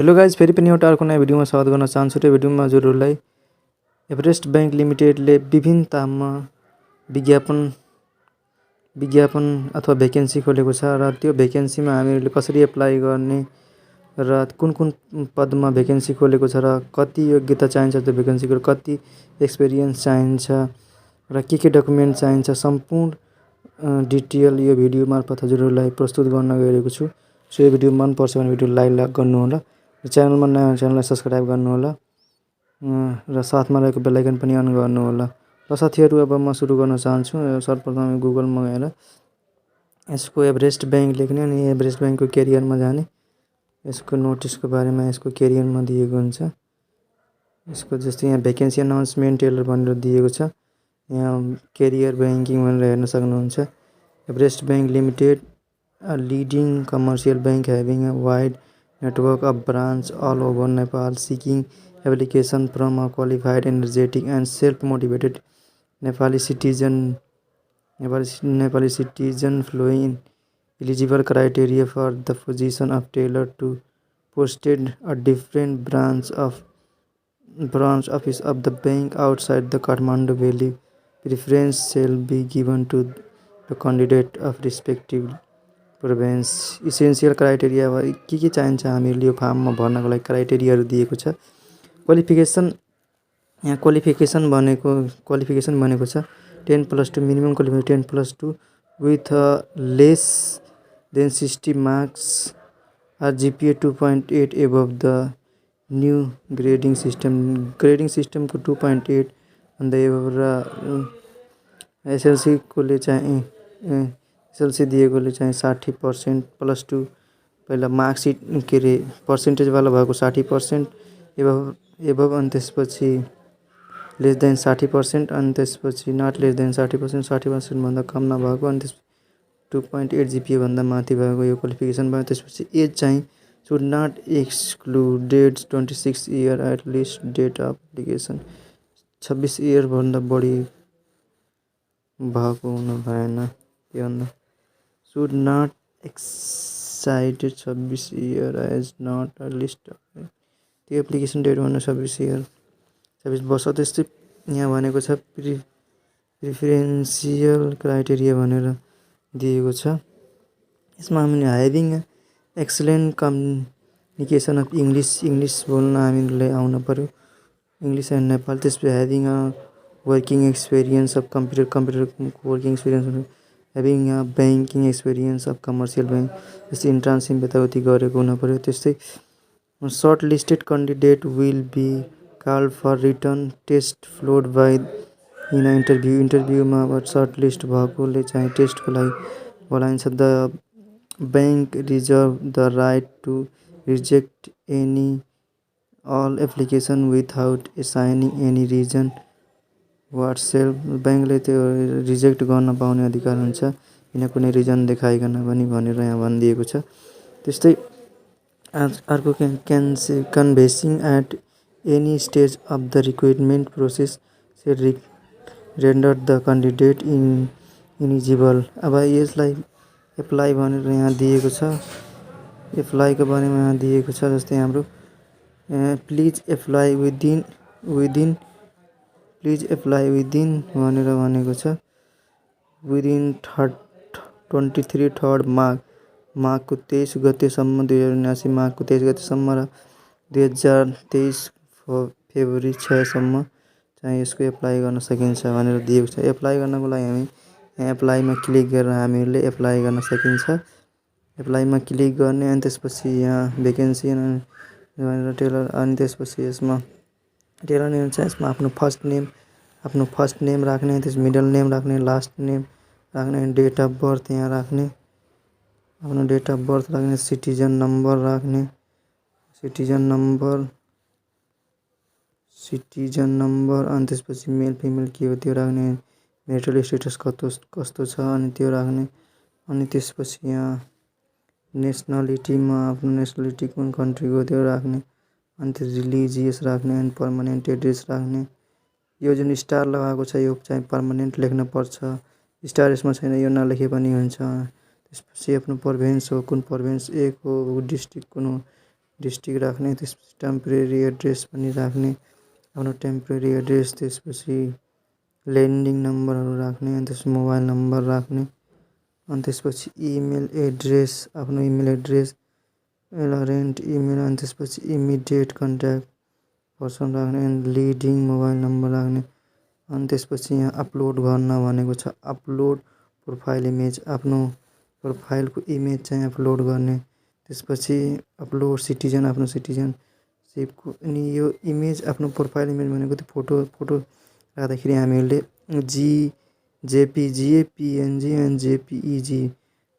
Hello guys, फेरि पनि एउटा अर्को नयाँ भिडियोमा स्वागत गर्न चाहन्छु। त्यो भिडियोमा हजुरहरूलाई एभरेस्ट बैंक लिमिटेडले विभिन्न ताममा विज्ञापन अथवा भ्याकेन्सी खोलेको छ र त्यो भ्याकेन्सीमा हामीहरूले कसरी एप्लाई गर्ने र कुन कुन पदमा भ्याकेन्सी खोलेको छ र कति योग्यता चाहिन्छ, त्यो भ्याकेन्सीको कति एक्सपिरियन्स चाहिन्छ र के डकुमेन्ट चाहिन्छ, सम्पूर्ण डिटेल यो भिडियो मार्फत हजुरहरूलाई प्रस्तुत गर्न गइरहेको छु। सो यो भिडियो मनपर्छ भने भिडियो लाइक गर्नुहोला, च्यानलमा नयाँ च्यानललाई सब्सक्राइब गर्नुहोला र साथमा रहेको बेल आइकन पनि अन गर्नुहोला। र साथीहरू, अब म सुरु गर्न चाहन्छु। सर्वप्रथम गुगलमा गएर यसको एभरेस्ट बैंक लेख्ने अनि एभरेस्ट बैंकको कैरियरमा जाने। यसको नोटिसको बारेमा यसको कैरियरमा दिएको हुन्छ। यसको जस्तै यहाँ भ्याकेन्सी अनाउन्समेन्ट टेलर भनेर दिएको छ। यहाँ कैरियर बैंकिङ भनेर हेर्न सक्नुहुन्छ। Everest bank limited, a leading commercial bank having a wide network of branches all over Nepal, seeking application from a qualified, energetic and self-motivated Nepali citizen following eligible criteria for the position of teller to posted a different branch office of the bank outside the Kathmandu Valley. Preference shall be given to the candidate of respective province. Essential criteria के चाहिन्छ हामीहरूले यो फर्ममा भर्नको लागि क्राइटेरियाहरू दिएको छ। Qualification, यहाँ qualification भनेको छ 10+2 minimum qualification 10+2 with less than 60 marks or GPA 2.8 above the new grading सिस्टमको 2.8 भन्दा एबभ र SLC कोले चाहिँ SLC दिएकोले चाहिँ 60% +2 पहिला मार्कसिट के अरे पर्सेन्टेजवाला भएको 60% एबभ अनि त्यसपछि लेस देन 60% अनि त्यसपछि नट लेस देन 60%, 60% भन्दा कम नभएको अनि त्यसपछि 2.8 GPA भन्दा माथि भएको यो क्वालिफिकेसन भयो। त्यसपछि एज चाहिँ should not excluded 26 year at least date of application. 26 year भन्दा बढी भएको हुनु भएन। त्योभन्दा should not exceed 26 year as not a list of त्यो एप्लिकेसन डेट भन्नु 26 वर्ष। त्यस्तै यहाँ भनेको छ प्रिफरेन्सियल क्राइटेरिया भनेर दिएको छ। यसमा हामीले having excellent communication of English बोल्न हामीलाई आउनु पर्यो, इङ्ग्लिस एन्ड नेपाल। त्यसपछि ह्याभिङ वर्किङ एक्सपिरियन्स अफ कम्प्युटरको working experience, having banking experience of commercial bank, जस्तै इन्ट्रान्सिप यताउति गरेको हुनु पऱ्यो। त्यस्तै short listed candidate will be called for written test followed by in इन्टरभ्यूमा अब सर्ट लिस्ट भएकोले चाहिँ टेस्टको लागि बोलाइन्छ। The bank reserve the right to reject any all application without एसाइनिङ any reason whatsoever. ब्याङ्कले त्यो रिजेक्ट गर्न पाउने अधिकार हुन्छ बिना कुनै रिजन देखाइकन पनि भनेर यहाँ भनिदिएको छ। त्यस्तै अर्को canvassing at any stage of the recruitment process said render the candidate eligible. अब यसलाई एप्लाई भनेर यहाँ दिएको छ। एप्लाईको बारेमा यहाँ दिएको छ, जस्तै हाम्रो प्लिज एप्लाई विदिन भनेर भनेको छ। विदिन 23 थर्ड माघको 23 गतेसम्म 2079 माघको 23 गतेसम्म र 2023 फेब्रुअरी 6सम्म चाहिँ यसको एप्लाई गर्न सकिन्छ भनेर दिएको छ। एप्लाई गर्नको लागि हामी यहाँ एप्लाईमा क्लिक गरेर हामीहरूले एप्लाई गर्न सकिन्छ। एप्लाईमा क्लिक गर्ने अनि त्यसपछि यहाँ भ्याकेन्सी भनेर टेलर अनि त्यसपछि यसमा टेलर नेम छ। यसमा आफ्नो फर्स्ट नेम राख्ने, त्यस मिडल नेम राख्ने, लास्ट नेम राख्ने, डेट अफ बर्थ यहाँ राख्ने, आफ्नो डेट अफ बर्थ राख्ने, सिटिजन नम्बर राख्ने, सिटिजन नम्बर अनि त्यसपछि मेल फिमेल के हो त्यो राख्ने, मेरिटल स्टेटस कस्तो छ अनि त्यो राख्ने। अनि त्यसपछि यहाँ नेसनलिटीमा आफ्नो नेसनलिटी कुन कन्ट्रीको त्यो राख्ने, अनि त्यो रिलिजियस राख्ने अनि पर्मानेन्ट एड्रेस राख्ने। यो जुन स्टार लगाएको छ यो चाहिँ पर्मानेन्ट लेख्न पर्छ, स्टार यसमा छैन यो नलेखे पनि हुन्छ। त्यसपछि आफ्नो प्रोभिन्स हो, कुन प्रोभिन्स 1 हो, डिस्ट्रिक्ट कुन हो, डिस्ट्रिक्ट राख्ने, त्यसपछि टेम्पोरेरी एड्रेस पनि राख्ने, आफ्नो टेम्पोरेरी एड्रेस, त्यसपछि ल्यान्डिङ नम्बरहरू राख्ने, अनि त्यसपछि मोबाइल नम्बर राख्ने, अनि त्यसपछि इमेल एड्रेस, आफ्नो इमेल एड्रेस, रेन्ट इमेल, अनि त्यसपछि इमिडिएट कन्ट्याक्ट पर्सन राख्ने, अनि लिडिङ मोबाइल नम्बर राख्ने, अनि त्यसपछि यहाँ अपलोड गर्न भनेको छ। अपलोड प्रोफाइल इमेज, आफ्नो प्रोफाइलको इमेज चाहिँ अपलोड गर्ने, त्यसपछि अपलोड सिटिजन, आफ्नो सिटिजनसिपको, अनि यो इमेज आफ्नो प्रोफाइल इमेज भनेको त्यो फोटो राख्दाखेरि हामीहरूले JPG, PNG and JPEG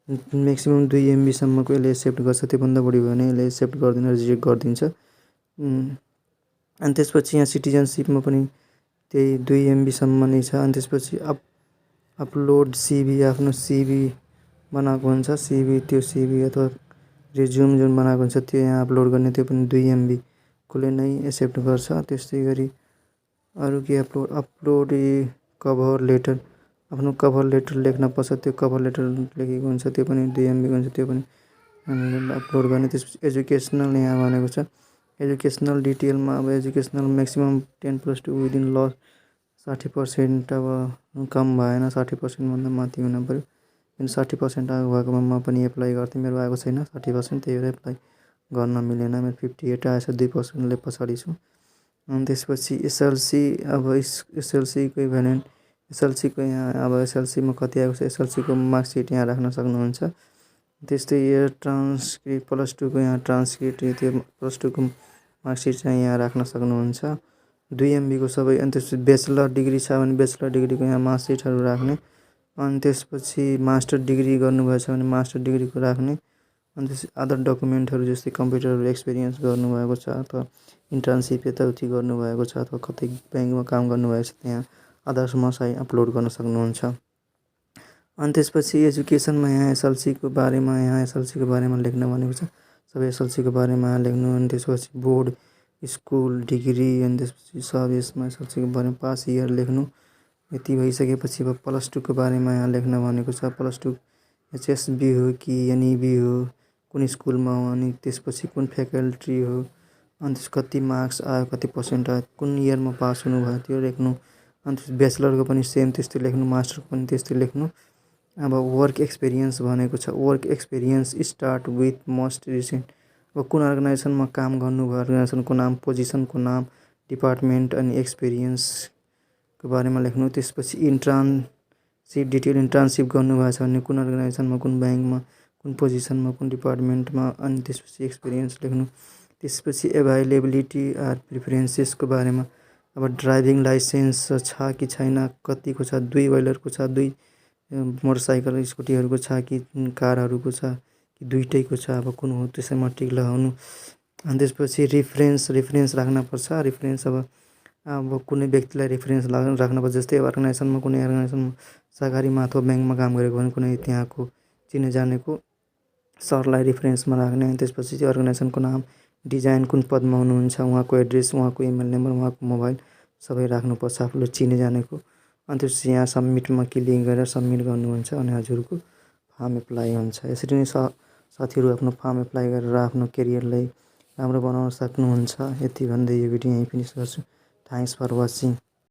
maximum 2 MB यसले एक्सेप्ट गर्छ। त्योभन्दा बढी भयो भने यसले एक्सेप्ट गर्दैन, रिजेक्ट गरिदिन्छ। अनि त्यसपछि यहाँ सिटिजनसिपमा पनि त्यही 2 MB नै छ। अनि त्यसपछि अपलोड सिभी, आफ्नो सिभी बनाएको हुन्छ, त्यो सिभी अथवा रिज्युम जुन बनाएको हुन्छ त्यो यहाँ अपलोड गर्ने, त्यो पनि 2 MB कोले नै एक्सेप्ट गर्छ। त्यस्तै गरी अरू के अपलोड कभर लेटर, आफ्नो कभर लेटर लेख्न पर्छ, त्यो कभर लेटर लेखेको हुन्छ त्यो पनि 2 MB हुन्छ, त्यो पनि हामीले अपलोड गर्ने। त्यसपछि एजुकेसनल यहाँ भनेको छ। एजुकेसनल डिटेलमा अब एजुकेसनल म्याक्सिमम् 10+2 विदिन ल 60% अब कम भएन, 60% भन्दा माथि हुन पऱ्यो। 60% आएको भएकोमा म पनि एप्लाई गर्थेँ, मेरो आएको छैन 60%, त्यही भएर एप्लाई गर्न मिलेन। मेरो 58 आएछ, 2%ले पछाडि छु। अनि त्यसपछि एसएलसी, अब एसएलसीको भ्याल्यु, एसएलसीको यहाँ अब एसएलसीमा कति आएको छ, एसएलसीको मार्कसिट यहाँ राख्न सक्नुहुन्छ। त्यस्तै यो ट्रान्सक्रिप्ट, +2को यहाँ ट्रान्सक्रिप्ट, त्यो +2को मार्कसिट चाहिँ यहाँ राख्न सक्नुहुन्छ, 2 MBको सबै। अनि त्यसपछि ब्याचलर डिग्री छ भने ब्याचलर डिग्रीको यहाँ मार्कसिटहरू राख्ने, अनि त्यसपछि मास्टर डिग्री गर्नुभएछ भने मास्टर डिग्रीको राख्ने, अनि त्यसपछि अदर डकुमेन्टहरू जस्तै कम्प्युटर एक्सपिरियन्स गर्नुभएको छ अथवा इन्टर्नसिप यताउति गर्नुभएको छ अथवा कतै ब्याङ्कमा काम गर्नुभएको छ त्यहाँ अदर्समा चाहिँ अपलोड गर्न सक्नुहुन्छ। अनि त्यसपछि एजुकेसनमा यहाँ एसएलसीको बारेमा लेख्न भनेको छ, सबै एसएलसीको बारेमा लेख्नु। अनि त्यसपछि बोर्ड, स्कुल, डिग्री, अनि त्यसपछि सब यसमा एसएलसीको बारेमा पास इयर लेख्नु। यति भइसकेपछि अब +2को बारेमा यहाँ लेख्न भनेको छ। +2 एचएसबी हो कि एनइबी हो, कुन स्कुलमा हो, अनि त्यसपछि कुन फ्याकल्टी हो, अनि त्यस कति मार्क्स आयो, कति % आयो, कुन इयरमा पास हुनुभयो त्यो लेख्नु। अनि त्यस ब्याचलरको पनि सेम त्यस्तै लेख्नु, मास्टरको पनि त्यस्तै लेख्नु। अब वर्क एक्सपिरियन्स भनेको छ। Work experience start with most recent, अब कुन अर्गनाइजेसनमा काम गर्नुभयो, अर्गनाइजेसनको नाम, पोजिसनको नाम, डिपार्टमेन्ट, अनि एक्सपिरियन्सको बारेमा लेख्नु। त्यसपछि इन्टर्नसिप डिटेल, इन्टर्नसिप गर्नुभएको छ भने कुन अर्गनाइजेसनमा, कुन ब्याङ्कमा, कुन पोजिसनमा, कुन डिपार्टमेन्टमा, अनि त्यसपछि एक्सपिरियन्स लेख्नु। त्यसपछि एभाइलेबिलिटी आर प्रिफरेन्सेसको बारेमा, अब ड्राइभिङ लाइसेन्स छ कि छैन, कतिको छ, 2 व्हिलरको छ, 2 मोटरसाइकल स्कुटीहरूको छ कि कारहरूको छ कि दुइटैको छ, अब कुन हो त्यसैमा टिक लगाउनु। अनि त्यसपछि रेफरेन्स राख्नुपर्छ। रेफरेन्स अब कुनै व्यक्तिलाई रेफरेन्स राख्नुपर्छ, जस्तै अर्गनाइजेसनमा, कुनै अर्गनाइजेसनमा सरकारीमा अथवा ब्याङ्कमा काम गरेको भने कुनै त्यहाँको चिने जानेको सरलाई रेफरेन्समा राख्ने। अनि त्यसपछि त्यो अर्गनाइजेसनको नाम, डिजाइन, कुन पदमा हुनुहुन्छ, उहाँको एड्रेस, उहाँको इमेल नम्बर, उहाँको मोबाइल सबै राख्नुपर्छ आफूले चिने जानेको। अनि त्यसपछि यहाँ सबमिटमा क्लिक गरेर सबमिट गर्नुहुन्छ अनि हजुरको फर्म एप्लाई हुन्छ। यसरी नै साथीहरू आफ्नो फर्म एप्लाई गरेर आफ्नो करियरलाई राम्रो बनाउन सक्नुहुन्छ। यति भन्दै यो भिडियो यहीँ फिनिस गर्छु। Thanks for watching.